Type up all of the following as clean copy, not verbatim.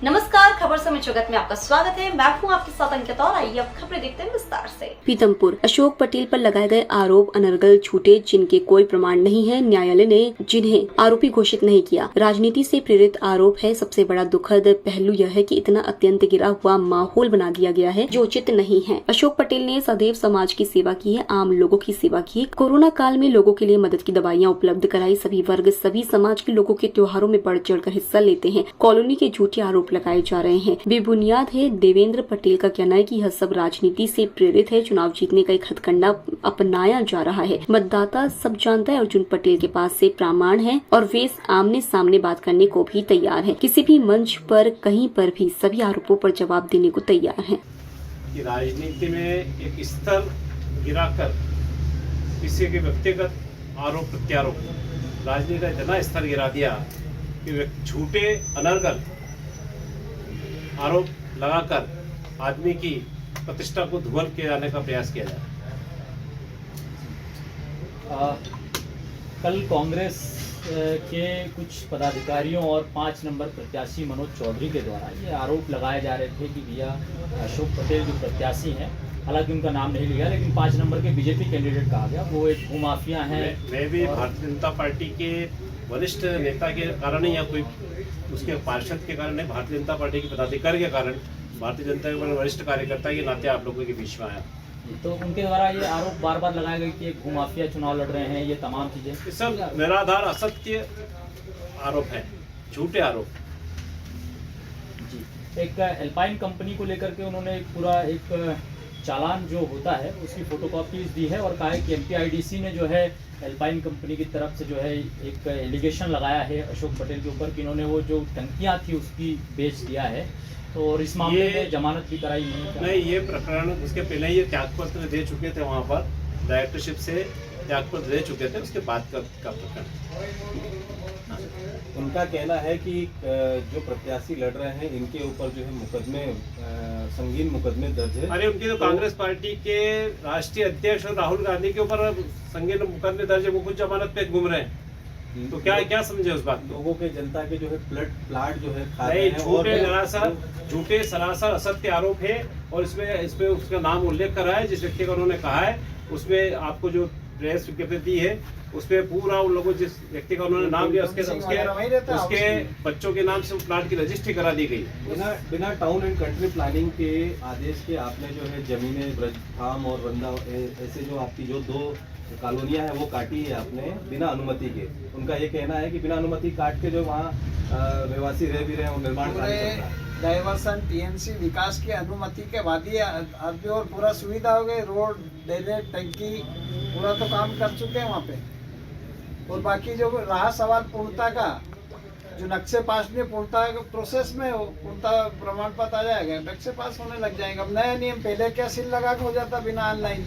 नमस्कार, खबर समय जगत में आपका स्वागत है। मैं हूं आपके साथ अंकिता और आइए अब खबरें देखते हैं विस्तार से। पीतमपुर अशोक पटेल पर लगाए गए आरोप अनर्गल झूठे, जिनके कोई प्रमाण नहीं है। न्यायालय ने जिन्हें आरोपी घोषित नहीं किया। राजनीति से प्रेरित आरोप है। सबसे बड़ा दुखद पहलू यह है कि इतना अत्यंत गिरा हुआ माहौल बना दिया गया है जो उचित नहीं है। अशोक पटेल ने सदैव समाज की सेवा की है, आम लोगों की सेवा की। कोरोना काल में लोगों के लिए मदद की दवाइयाँ उपलब्ध कराई। सभी वर्ग, सभी समाज के लोगों के त्योहारों में बढ़ चढ़ कर हिस्सा लेते हैं। कॉलोनी के झूठे आरोप लगाए जा रहे हैं, बेबुनियाद है। देवेंद्र पटेल का कहना है कि यह सब राजनीति से प्रेरित है। चुनाव जीतने का एक हथकंडा अपनाया जा रहा है। मतदाता सब जानता है अर्जुन पटेल के पास से प्रमाण है और वे आमने सामने बात करने को भी तैयार है। किसी भी मंच पर कहीं पर भी सभी आरोपों पर जवाब देने को तैयार है। राजनीति में एक स्तर गिराकर किसी के व्यक्तिगत आरोप प्रत्यारोप राजनीति का इतना स्तर गिरा दिया कि झूठे अनर्गल आरोप लगाकर आदमी की प्रतिष्ठा को धूमिल किए जाने का प्रयास किया जा रहा है। कल कांग्रेस के कुछ पदाधिकारियों और 5 नंबर प्रत्याशी मनोज चौधरी के द्वारा ये आरोप लगाए जा रहे थे कि भैया अशोक पटेल जो प्रत्याशी हैं, हालांकि उनका नाम नहीं लिया, लेकिन 5 नंबर के बीजेपी कैंडिडेट कहा गया, वो एक भूमाफिया हैं। मैं भी भारतीय जनता पार्टी के वरिष्ठ नेता के कारण या कोई उसके पार्षद के कारण नहीं, भारतीय जनता पार्टी के पदाधिकारी के कारण, भारतीय जनता के वरिष्ठ कार्यकर्ता के नाते आप लोगों के बीच में आया। तो उनके द्वारा ये आरोप बार बार लगाए गए कि एक भूमाफिया चुनाव लड़ रहे हैं, ये तमाम चीजें ये सब निराधार असत्य आरोप है, झूठे आरोप। जी, एक एल्पाइन कंपनी को लेकर के उन्होंने पूरा एक चालान जो होता है उसकी फोटोकॉपीज दी है और कहा है कि एमपीआईडीसी ने जो है एल्पाइन कंपनी की तरफ से जो है एक एलिगेशन लगाया है अशोक पटेल के ऊपर कि इन्होंने वो जो टंकियां थी उसकी बेच दिया है। तो और इस मामले में जमानत भी कराई नहीं, ये प्रकरण उसके पहले ही त्यागपत्र दे चुके थे, वहाँ पर डायरेक्टरशिप से त्यागपत्र दे चुके थे, उसके बाद का प्रकरण। उनका कहना है कि जो प्रत्याशी लड़ रहे हैं इनके ऊपर जो है मुकदमे, संगीन मुकदमे दर्ज है। अरे उनकी तो कांग्रेस पार्टी के राष्ट्रीय अध्यक्ष और राहुल गांधी के ऊपर संगीन मुकदमे दर्ज है, वो कुछ जमानत पे घूम रहे हैं। तो क्या समझे उस बात को? लोगों के जनता के जो है प्लाट जो है खा रहे हैं। झूठे सरासर असत्य आरोप है और इसमें उसका नाम उल्लेख करा है, जिस व्यक्ति का उन्होंने कहा है उसमें आपको जो प्रेस विज्ञप्ति दी है उसमें पूरा उन लोगों जिस व्यक्ति का उन्होंने नाम लिया उसके बच्चों के नाम से प्लाट की रजिस्ट्री करा दी गई। बिना टाउन एंड कंट्री प्लानिंग के आदेश के आपने जो है जमीनें ब्रजधाम और वृंदा ऐसे जो आपकी जो 2 कॉलोनियां हैं वो काटी है आपने बिना अनुमति के। उनका ये कहना है कि बिना अनुमति काट के जो वहाँ रहवासी रह भी रहे हैं और निर्माण कार्य चल रहा है। डाइवर्सन टीएमसी विकास की अनुमति के बाद ही अभी और पूरा सुविधा हो गई, रोड, ड्रेनेज, टंकी पूरा तो काम कर चुके हैं वहाँ पे। और बाकी जो रहा सवाल पूर्णता का, जो नक्शे पास में पूर्णता प्रोसेस में हो, पूर्णता प्रमाण पत्र आ जाएगा, नक्शे पास होने लग जाएगा। अब नया नियम, पहले क्या सील लगा के हो जाता बिना ऑनलाइन।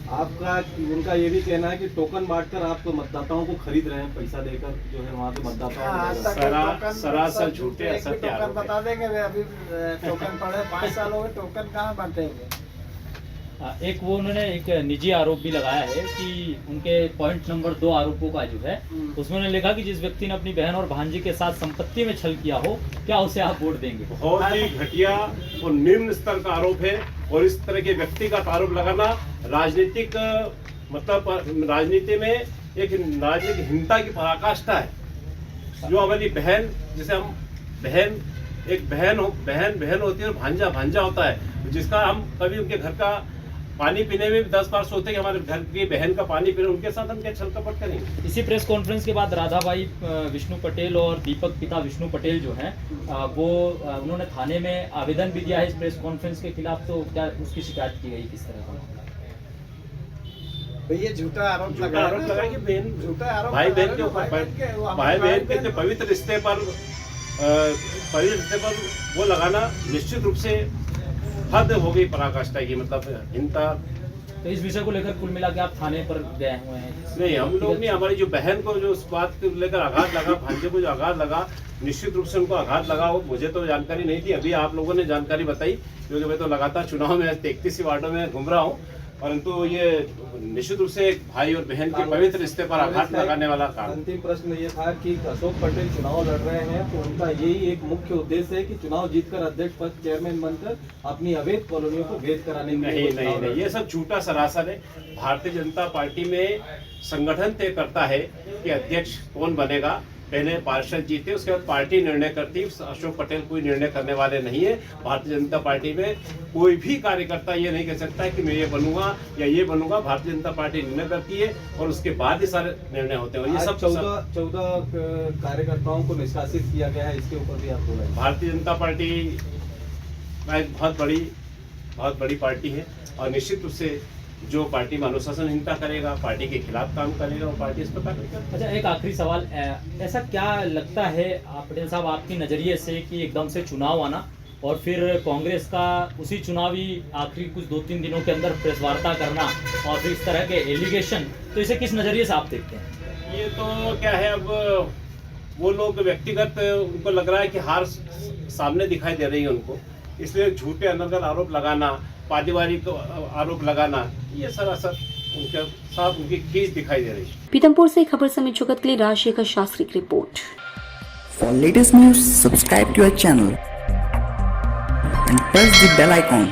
आपका उनका ये भी कहना है कि टोकन बांटकर आप तो मतदाताओं को खरीद रहे हैं, पैसा देकर जो है वहाँ के मतदाताओं सरासर झूठे असत्य आरोप बता देंगे। अभी टोकन पड़े 5 साल हो गए, टोकन कहाँ बांटेंगे। एक वो उन्होंने एक निजी आरोप भी लगाया है कि उनके पॉइंट नंबर 2 आरोपों का जो है उसमें उन्होंने लिखा कि जिस व्यक्ति ने अपनी बहन और भांजी के साथ संपत्ति में छल किया हो, क्या उसे आप वोट देंगे। बहुत ही घटिया और निम्न स्तर का आरोप है और इस तरह के व्यक्तिगत आरोप लगाना राजनीतिक मतलब राजनीति में एक राजनीतिक हिंसा की पराकाष्ठा है। जो हमारी बहन, जिसे हम बहन होती है और भांजा होता है, जिसका हम कभी उनके घर का पानी पीने में भी 10 बार सोचते हैं कि हमारे घर की बहन का पानी पीने, उनके साथ हम क्या छल कपट करेंगे। इसी प्रेस कॉन्फ्रेंस के बाद राधाबाई विष्णु पटेल और दीपक पिता विष्णु पटेल जो हैं वो उन्होंने थाने में आवेदन भी दिया है इस प्रेस कॉन्फ्रेंस के खिलाफ। तो क्या उसकी शिकायत की गई, किस तरह का? ये झूठा आरोप लगा कि बहन, झूठा आरोप भाई बहन के ऊपर, भाई बहन के पवित्र रिश्ते पर वो लगाना निश्चित रूप से हद हो गई पराकाष्ठा की, मतलब हिंसा। तो इस विषय को लेकर कुल मिला के आप थाने पर गए हुए हैं? नहीं, हम लोग नहीं, हमारी जो बहन को जो उस बात को लेकर आघात लगा, भांजे को जो आघात लगा, निश्चित रूप से उनको आघात लगा। वो मुझे तो जानकारी नहीं थी, अभी आप लोगों ने जानकारी बताई, क्योंकि मैं तो लगातार चुनाव में 33 वार्डों में घूम रहा हूँ। परंतु ये निश्चित रूप से एक भाई और बहन के पवित्र रिश्ते पर आघात लगाने वाला काम। अंतिम प्रश्न ये था कि अशोक पटेल चुनाव लड़ रहे हैं तो उनका यही एक मुख्य उद्देश्य है कि चुनाव जीतकर अध्यक्ष पद चेयरमैन बनकर अपनी अवैध कॉलोनियों को वैध कराने के लिए नहीं, ये सब झूठा सरासर है। भारतीय जनता पार्टी में संगठन तय करता है कि अध्यक्ष कौन बनेगा, पहले पार्षद जीते उसके बाद पार्टी निर्णय करती है। अशोक पटेल कोई निर्णय करने वाले नहीं है। भारतीय जनता पार्टी में कोई भी कार्यकर्ता ये नहीं कह सकता है कि मैं ये बनूंगा या ये बनूंगा। भारतीय जनता पार्टी निर्णय करती है और उसके बाद ये सारे निर्णय होते हैं। ये सब 14 कार्यकर्ताओं को निष्कासित किया गया है, इसके ऊपर भी आप बोलें। भारतीय जनता पार्टी एक बहुत बड़ी पार्टी है और निश्चित रूप से जो पार्टी में अनुशासनहीनता करेगा, पार्टी के खिलाफ काम करेगा, वो पार्टी इस प्रकार नहीं करती। अच्छा, एक आखिरी सवाल, ऐसा क्या लगता है पटेल साहब आपके नज़रिए से कि एकदम से चुनाव आना और फिर कांग्रेस का उसी चुनावी आखिरी कुछ 2-3 दिनों के अंदर प्रेस वार्ता करना और फिर इस तरह के एलिगेशन, तो इसे किस नज़रिए से आप देखते हैं? ये तो क्या है, अब वो लोग व्यक्तिगत उनको लग रहा है कि हार सामने दिखाई दे रही है उनको, इसलिए झूठे अनर्गल आरोप लगाना, पारिवारिक आरोप लगाना, ये सरासर उनके साथ उनकी खींच दिखाई दे रही है। पीतमपुर से खबर समित जगत के लिए राजशेखर शास्त्री की report. For latest news, subscribe to our channel and press the bell icon.